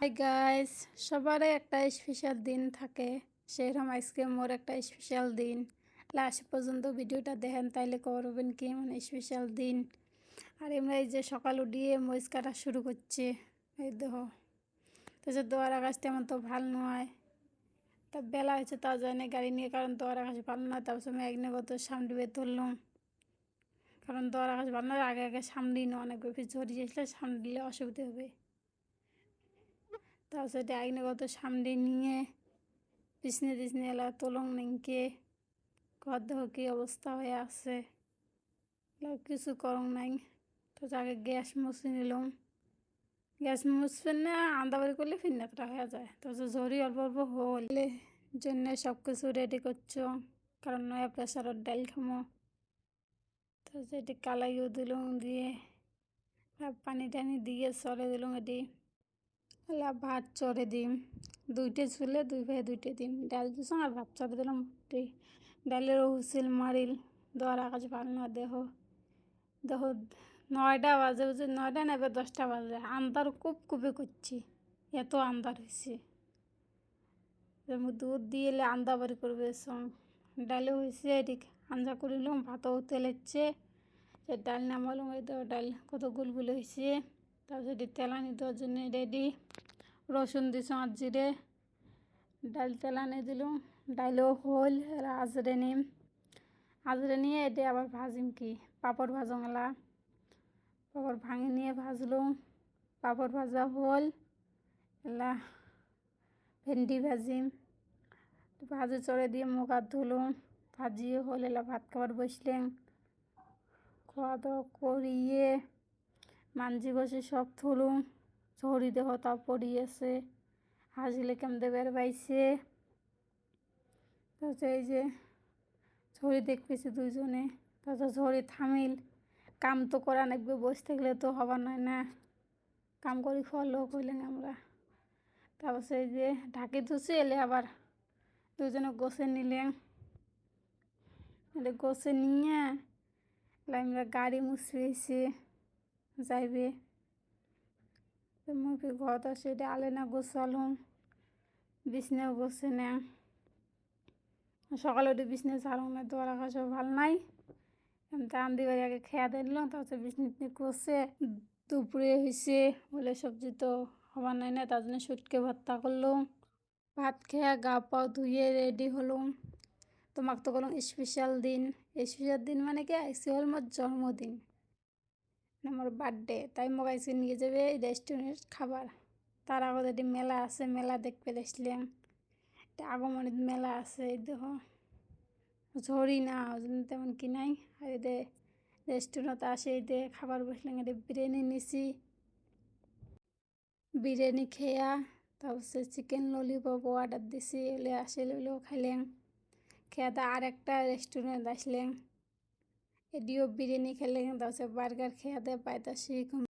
Hi guys, সবারই একটা special দিন থাকে। সেরকম আজকে মোর একটা স্পেশাল দিন। লাস্ট পর্যন্ত ভিডিওটা দেখেন তাইলে করবেন কি মানে স্পেশাল দিন। আর আমরা এই যে সকাল উঠিয়ে মরিচ কাটা শুরু করছে, এই দেখো। তাছাড়া দোয়ার আকাশ তেমন তো ভালো নয়, তা বেলা হয়েছে তা যায় না গাড়ি নিয়ে, কারণ দোয়ার আকাশ ভালো নয়। তারপর আমি একনগত সামনে বের ধরলাম, কারণ দোয়ার আকাশ ভালো নয়। আগে আগে সামনে না অনেক বেশি ঝরিয়ে আসলে সামনে দিলে অসুবিধা হবে। তারপর ডাইনগত সামনে নিয়ে পিছনে টিছনে এলা তোলং নিংকে ঘর দেখো কি অবস্থা হয়ে আছে, কিছু করং নাই। তো আগে গ্যাস মুছে নিলাম। গ্যাস মুছবেন না আন্দাবাড়ি করলে ফিরনাতটা হয়ে যায়। তারপর ঝরি অল্প অল্প হলে জন্য সব কিছু রেডি করছো, কারণ নয়া প্রেশারের ডাল খামো। তো এটি কালাইও দিলাম, দিয়ে পানি টানি দিয়ে চলে দিলাম। এটি ভাত চড়ে দিম, দুইটে চুলে দুই ভাই দুইটে দিম। ডাল দিস আর ভাত চড়ে দিলাম। ডালের হুসিল মারিল, দোয়ার আকাশ ভালো না। দেখো দেখো 9টা বাজে, বুঝি 9টা না, এবার 10টা বাজে। আন্দার খুব কুপে করছি, এত আন্দার হয়েছে। দুধ দিয়ে এলে আন্দা বাড়ি করবে ডালে হয়েছে। এদিক আঞ্জা করিলাম, ভাতও তেলেচ্ছে। ডাল নামালাম, এই তো ডাল কত গুলগুলো হয়েছে। তারপর এটি তেলানি দেওয়ার জন্য রেডি। রসুন দিছ আর জিরে, ডাল তেলানি দিলাম। ডালও হল, আজরে নিম। আজরে নিয়ে এটি আবার ভাজিম কি পাঁপড় ভাজংলা। পাঁপড় ভাঙি নিয়ে ভাজলাম, পাঁপড় ভাজা হল। এলা ভেন্ডি ভাজিম, ভাজি চড়ে দিয়ে মুখ হাত ধুলাম। ভাজিয়ে হল, এলা ভাত খাবার বসলেন। খাওয়া দাওয়া করিয়ে মাঞ্জি বসে সব থুলুম। ঝড়ি দেহ তা পড়িয়েছে, হাসিলে কেমদে বের বাইছে। তারপর এই যে ঝড়ি দেখতেছি দুইজনে। তারপর ঝড়ি থামিল, কাম তো করা নাকবে, বসে থাকলে তো হবার নয় না, কাম করি খাওয়ার লোক হইলেন আমরা। তারপর সেই যে ঢাকি ধুছি, এলে আবার দুজনে গোছে নিলেন। এলে গোছে নিয়ে আমরা গাড়ি মুছড়েছি যাইবে। মুখে ঘর আসে, এটা আলেনা গোছালুম। বিছনাও গোছে না, সকালে উঠে বিছনা ছাড়ুন না, দোয়ার আকাশও ভালো নাই। রান্দি বাড়ি আগে খেয়া দিলাম, তারপর বিছনা গোছে। দুপুরে হয়েছে বলে সবজি তো হবার নাই না, তার জন্য সুটকে ভর্তা করলাম। ভাত খেয়া গা পাও ধুয়ে রেডি হলাম। তোমাকে তো বললাম স্পেশাল দিন। স্পেশাল দিন মানে কি, আইসি হল মোর জন্মদিন, আমার বার্থডে। তাই মোক আইসি নিয়ে যাবে রেস্টুরেন্ট খাবার। তার আগে এটি মেলা আছে, মেলা দেখতে এসলাম। আগমনিত মেলা আছে, এই দেখো। ঝরি না ওই জন্য তেমন কি নাই। আর এদের রেস্টুরেন্ট আসে, এদের খাবার বসলাম। এদের বিরিয়ানি নিছি, বিরিয়ানি খেয়া তারপর চিকেন ললিপপ অর্ডার দিছি। এলে আসে লইলেও খাইলেন। খেয়াতে আর একটা রেস্টুরেন্ট আসলেন, এটিও বিরিয়ানি খেলেন। তারপর বার্গার খেয়াতে পাইতাছি।